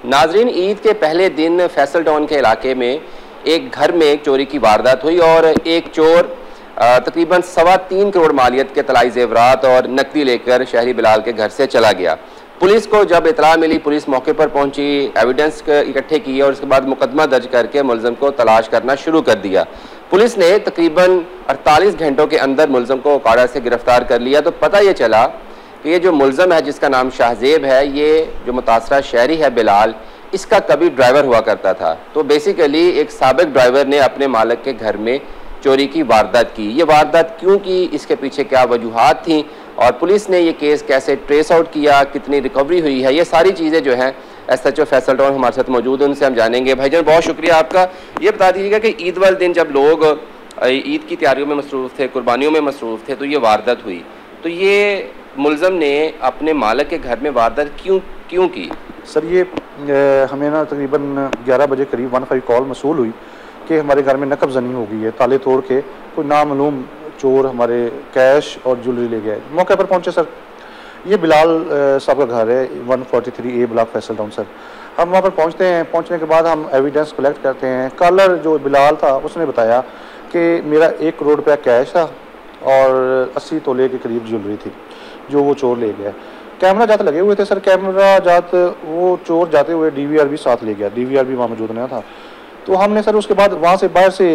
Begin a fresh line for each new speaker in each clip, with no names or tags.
नाजरीन, ईद के पहले दिन फैसल टाउन के इलाके में एक घर में एक चोरी की वारदात हुई और एक चोर तकरीबन 3.25 करोड़ मालियत के तलाई जेवरात और नकदी लेकर शहरी बिलाल के घर से चला गया। पुलिस को जब इतला मिली, पुलिस मौके पर पहुंची, एविडेंस इकट्ठे किए और उसके बाद मुकदमा दर्ज करके मुलजम को तलाश करना शुरू कर दिया। पुलिस ने तकरीबन 48 घंटों के अंदर मुलजम को ओकाड़ा से गिरफ्तार कर लिया। तो पता ये चला कि ये जो मुलजम है, जिसका नाम शाहजेब है, ये जो मुतासरा शहरी है बिलाल, इसका कभी ड्राइवर हुआ करता था। तो बेसिकली एक साबिक ड्राइवर ने अपने मालिक के घर में चोरी की वारदात की। ये वारदात क्यों की, इसके पीछे क्या वजूहात थी और पुलिस ने ये केस कैसे ट्रेस आउट किया, कितनी रिकवरी हुई है, ये सारी चीज़ें जो हैं SHO फैसल टाउन हमारे साथ मौजूद है, उनसे हम जानेंगे। भाईजान, बहुत शुक्रिया आपका। ये बता दीजिएगा कि ईद वाले दिन जब लोग ईद की तैयारियों में मसरूफ़ थे, कुर्बानियों में मसरूफ़ थे, तो ये वारदात हुई। तो ये मुलज़म ने अपने मालिक के घर में वारदात क्यों की?
सर, ये हमें ना तकरीबन 11 बजे करीब 15 कॉल मसूल हुई कि हमारे घर में नकब जनी हो गई है। ताले तोड़ के कोई नामालूम चोर हमारे कैश और ज्वेलरी ले गया। मौके पर पहुंचे सर, ये बिलाल साहब का घर है, 143A block Faisal town. Sir, हम वहाँ पर पहुँचते हैं। पहुँचने के बाद हम एविडेंस कलेक्ट करते हैं। कॉलर जो बिलाल था उसने बताया कि मेरा 1 करोड़ रुपया कैश था और 80 तोले के करीब ज्वेलरी थी जो वो चोर ले गया। कैमरा जात लगे हुए थे सर, कैमरा जात वो चोर जाते हुए DVR भी साथ ले गया। DVR भी वहाँ मौजूद नहीं था। तो हमने सर उसके बाद वहाँ से बाहर से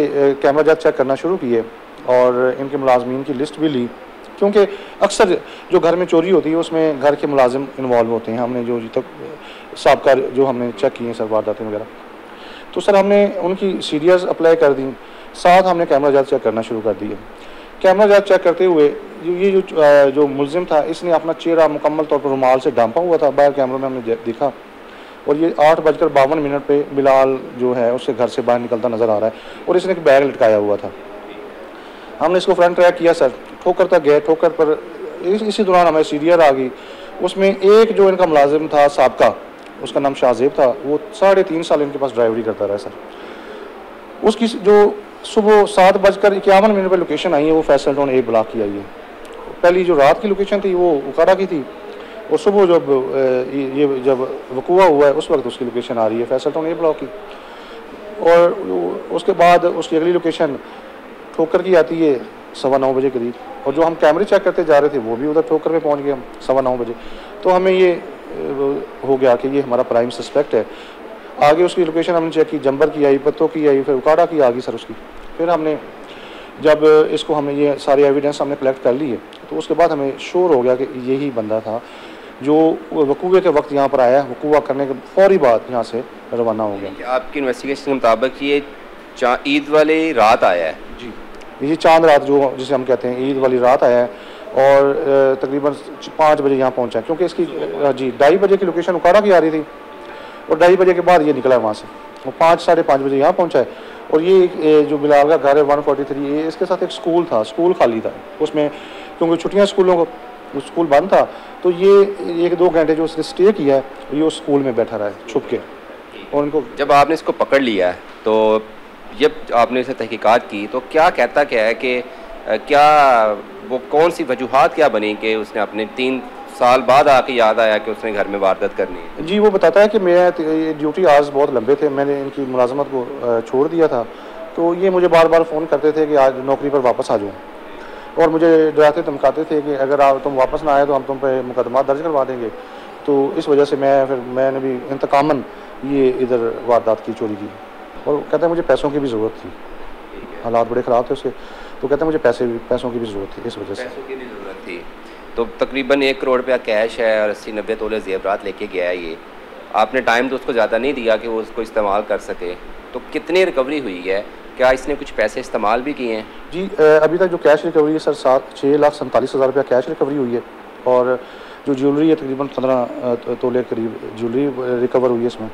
कैमरा जात चेक करना शुरू किए और इनके मुलाजमीन की लिस्ट भी ली, क्योंकि अक्सर जो घर में चोरी होती है उसमें घर के मुलाजिम इन्वॉल्व होते हैं। हमने जो तक साबका जो हमने चेक किए सर वारदातें वगैरह, तो सर हमने उनकी सीरियस अप्लाई कर दी, साथ हमने कैमरा जात चेक करना शुरू कर दिए। कैमरा जात चेक करते हुए ये जो मुलजिम था, इसने अपना चेहरा मुकम्मल तौर पर रुमाल से ढांपा हुआ था। बाहर कैमरों में हमने देखा और ये 8:52 पे बिलाल जो है उससे घर से बाहर निकलता नज़र आ रहा है और इसने एक बैग लटकाया हुआ था। हमने इसको फ्रंट ट्रैक किया सर, ठोकर तक गए। ठोकर पर इसी दौरान हमें सीरियर आ गई। उसमें एक जो इनका मुलाजिम था साबका, उसका नाम शाहजेब था, वो 3.5 साल इनके पास ड्राइवरी करता रहा सर। उसकी जो सुबह 7:51 पर लोकेशन आई है वो फैसल टाउन A ब्लॉक की आई है। पहली जो रात की लोकेशन थी वो उकाड़ा की थी और सुबह जब वकूआ हुआ है उस वक्त उसकी लोकेशन आ रही है फैसल टाउन A ब्लॉक की। और उसके बाद उसकी अगली लोकेशन ठोकर की आती है 9:15 बजे करीब, और जो हम कैमरे चेक करते जा रहे थे वो भी उधर ठोकर में पहुंच गए हम 9:15 बजे। तो हमें ये हो गया कि ये हमारा प्राइम सस्पेक्ट है। आगे उसकी लोकेशन हमने चेक की, जंबर की आई, पत्तों की आई, फिर उकाड़ा की आ गई सर उसकी। फिर हमने जब इसको हमने ये सारे एविडेंस हमने कलेक्ट कर लिए तो उसके बाद हमें श्योर हो गया कि यही बंदा था जो वकूए के वक्त यहाँ पर आया। वकूआ करने के फौरी बाद यहाँ से रवाना हो गया।
आपकी इन्वेस्टिगेशन के मुताबिक ये ईद वाली रात आया है?
जी, ये चांद रात जो जिसे हम कहते हैं, ईद वाली रात आया है और तकरीबन 5 बजे यहाँ पहुँचा, क्योंकि इसकी 2:30 बजे की लोकेशन उकाड़ा की आ रही थी और 2:30 बजे के बाद ये निकला वहाँ से। वो 5-5:30 बजे यहाँ पहुँचा है। और ये जो बिलाल का घर है 143, इसके साथ एक स्कूल था, स्कूल खाली था उसमें, क्योंकि छुट्टियाँ स्कूलों को, स्कूल बंद था। तो ये 1-2 घंटे जो उसने स्टे किया है ये उस स्कूल में बैठा रहा है छुप के। और उनको
जब आपने इसको पकड़ लिया है तो जब आपने इसे तहकीकात की तो क्या कहता क्या है कि क्या वो कौन सी वजूहात क्या बनी कि उसने अपने 3 साल बाद आके याद आया कि उसने घर में वारदात करनी है?
जी, वो बताता है कि मैं ड्यूटी आवर्स बहुत लंबे थे, मैंने इनकी मुलाजमत को छोड़ दिया था। तो ये मुझे बार बार फ़ोन करते थे कि आज नौकरी पर वापस आ जाऊँ और मुझे डराते धमकाते थे कि अगर तुम वापस ना आए तो हम तुम पे मुकदमा दर्ज करवा देंगे। तो इस वजह से मैंने भी इंतकामन ये इधर वारदात की, चोरी की। और कहते हैं मुझे पैसों की भी ज़रूरत थी, हालात बड़े ख़राब थे उसके, तो कहते हैं मुझे पैसों की भी ज़रूरत थी, इस वजह से।
पैसों की भी ज़रूरत थी। तो तकरीबन 1 करोड़ रुपया कैश है और 80-90 तोले जेवरात लेके गया है ये। आपने टाइम तो उसको ज़्यादा नहीं दिया कि वो उसको इस्तेमाल कर सके। तो कितनी रिकवरी हुई है? क्या इसने कुछ पैसे इस्तेमाल भी किए हैं?
जी, अभी तक जो कैश रिकवरी है सर 6,47,000 रुपया कैश रिकवरी हुई है और जो ज्वेलरी है तकरीबन 15 तोले करीब ज्वेलरी रिकवर हुई है इसमें।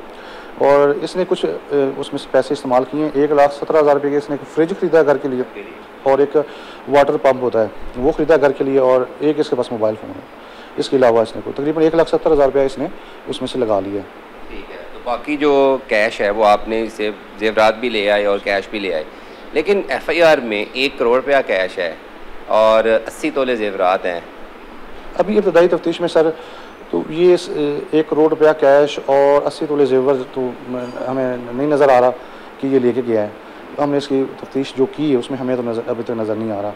और इसने कुछ उसमें से पैसे इस्तेमाल किए हैं। 1,17,000 रुपये के इसने एक फ्रिज ख़रीदा घर के लिए और एक वाटर पंप होता है वो ख़रीदा घर के लिए और एक इसके पास मोबाइल फ़ोन है। इसके अलावा इसने को तकरीबन 1,70,000 रुपया इसने उसमें से लगा लिया।
ठीक है, तो बाकी जो कैश है वो आपने इसे जेवरात भी ले आए और कैश भी ले आए, लेकिन FIR में 1 करोड़ रुपया कैश है और 80 तोले जेवरात हैं।
अभी इब्तदाई तफ्तीश में सर तो ये 1 करोड़ रुपया कैश और 80 तोले जेवर तो हमें नहीं नज़र आ रहा कि ये लेके गया है। तो हमने इसकी तफ्तीश जो की है उसमें हमें तो अभी तक नज़र नहीं आ रहा।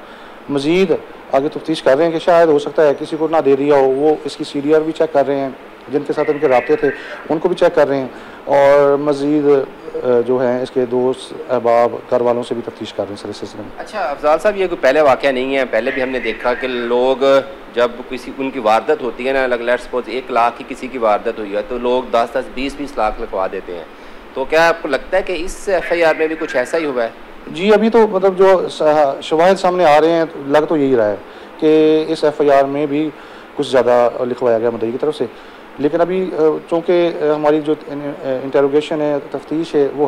मज़ीद आगे तफ्तीश कर रहे हैं कि शायद हो सकता है किसी को ना दे दिया हो, वो इसकी CDR भी चेक कर रहे हैं, जिनके साथ इनके राब्ते थे उनको भी चेक कर रहे हैं, और मज़ीद जो है इसके दोस्त अहबाब घर वालों से भी तफ्तीश कर रहे हैं सर इस सिलसिले में।
अच्छा अफजाल साहब, ये कोई पहले वाक़या नहीं है, पहले भी हमने देखा कि लोग जब किसी उनकी वारदात होती है ना, लेट्स सपोज 1 लाख की किसी की वारदात हुई है तो लोग 10-10, 20-20 लाख लिखवा देते हैं। तो क्या आपको लगता है कि इस FIR में भी कुछ ऐसा ही हुआ है? जी
अभी तो मतलब जो शवाहिद सामने आ रहे हैं लग तो यही रहा है कि इस FIR में भी कुछ ज़्यादा लिखवाया गया मुद्दई की तरफ से, लेकिन अभी चूँकि हमारी जो इंटरोगेशन है, तफ्तीश है, वो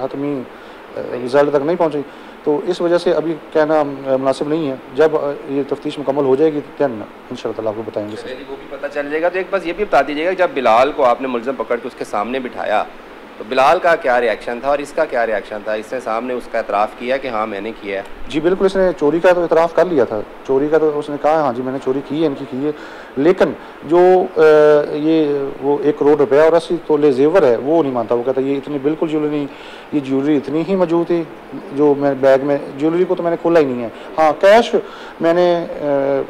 हतमी रिज़ल्ट तक नहीं पहुँची, तो इस वजह से अभी कहना मुनासिब नहीं है। जब ये तफ्तीश मुकम्मल हो जाएगी दैन इंशाअल्लाह आपको बताएंगे सर।
वो भी पता चल जाएगा। तो एक बस ये भी बता दीजिएगा, जब बिलाल को आपने मुलज़म पकड़ के उसके सामने बिठाया तो बिलाल का क्या रिएक्शन था और इसका क्या रिएक्शन था? इसने सामने उसका एतराफ़ किया कि हाँ मैंने किया है?
जी बिल्कुल, इसने चोरी का तो एतराफ़ कर लिया था, चोरी का तो उसने कहा हाँ जी मैंने चोरी की है, इनकी की है, लेकिन जो वो 1 करोड़ रुपया और 80 तोले जेवर है वो नहीं मानता। वो कहता ये इतनी बिल्कुल ज्वेलरी नहीं, ये ज्वेलरी इतनी ही मौजूद थी जो मैं बैग में, ज्वेलरी को तो मैंने खोला ही नहीं है। हाँ कैश मैंने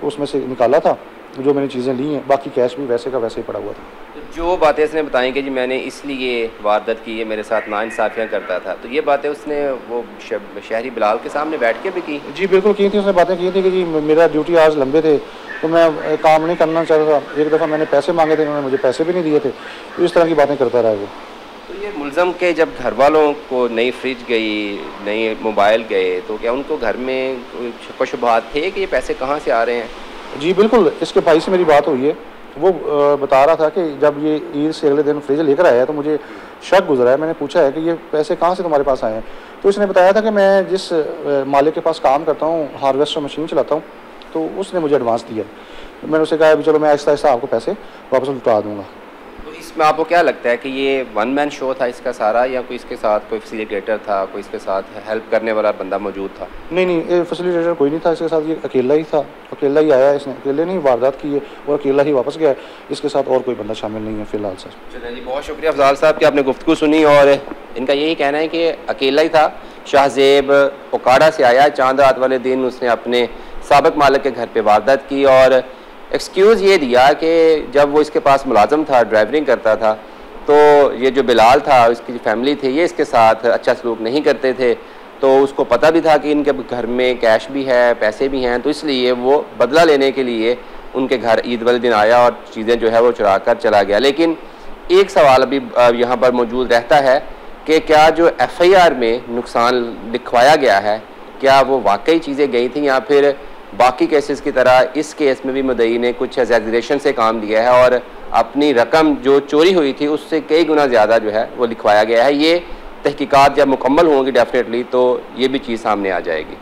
उसमें से निकाला था जो मैंने चीज़ें ली हैं, बाकी कैश भी वैसे का वैसे ही पड़ा हुआ था।
तो जो बातें उसने बताई कि जी मैंने इसलिए वारदात की है, मेरे साथ नाइंसाफ़ियाँ करता था, तो ये बातें उसने वो शहरी बिलाल के सामने बैठ के भी की?
जी बिल्कुल की थी, उसने बातें की थी कि जी मेरा ड्यूटी आज लंबे थे तो मैं काम नहीं करना चाहता था, एक दफ़ा मैंने पैसे मांगे थे, उन्होंने मुझे पैसे भी नहीं दिए थे, तो इस तरह की बातें करता रहा वो।
तो ये मुलज़म के जब घर वालों को नई फ्रिज गई, नई मोबाइल गए, तो क्या उनको घर में कोई शुबहात थे कि ये पैसे कहाँ से आ रहे हैं?
जी बिल्कुल, इसके भाई से मेरी बात हुई है, वो बता रहा था कि जब ये ईद से अगले दिन फ्रिज लेकर आया तो मुझे शक गुजरा है। मैंने पूछा है कि ये पैसे कहाँ से तुम्हारे पास आए हैं, तो इसने बताया था कि मैं जिस मालिक के पास काम करता हूँ, हार्वेस्टर मशीन चलाता हूँ, तो उसने मुझे एडवांस दिया। मैंने उसे कहा अभी चलो मैं आहिस्ता आहिस्ता आपको पैसे वापस लौटा दूँगा।
तो इसमें आपको क्या लगता है कि ये वन मैन शो था इसका सारा, या कोई इसके साथ कोई फैसिलिटेटर था, कोई इसके साथ हेल्प करने वाला बंदा मौजूद था?
नहीं, फैसिलिटेटर कोई नहीं था इसके साथ, ये अकेला ही था, अकेला ही आया, इसने अकेले नहीं वारदात की है और अकेला ही वापस गया, इसके साथ और कोई बंदा शामिल नहीं है फ़िलहाल सर।
चलिए जी, बहुत शुक्रिया अफजाल साहब कि आपने गुफ्तगू सुनी, और इनका यही कहना है कि अकेला ही था, शाहजेब ओकाड़ा से आया, चांद रात वाले दिन उसने अपने साबिक मालिक के घर पर वारदात की, और एक्सक्यूज़ ये दिया कि जब वो इसके पास मुलाजम था, ड्राइवरिंग करता था, तो ये जो बिलाल था, इसकी फैमिली थी, ये इसके साथ अच्छा सलूक नहीं करते थे, तो उसको पता भी था कि इनके घर में कैश भी है, पैसे भी हैं, तो इसलिए वो बदला लेने के लिए उनके घर ईद वाले दिन आया और चीज़ें जो है वो चुरा कर चला गया। लेकिन एक सवाल अभी यहाँ पर मौजूद रहता है कि क्या जो FIR में नुकसान लिखवाया गया है, क्या वो वाकई चीज़ें गई थी, या फिर बाकी केसेस की तरह इस केस में भी मुद्दई ने कुछ एग्जैजरेशन से काम लिया है और अपनी रकम जो चोरी हुई थी उससे कई गुना ज़्यादा जो है वो लिखवाया गया है? ये तहकीकात जब मुकम्मल होंगी डेफिनेटली तो ये भी चीज़ सामने आ जाएगी।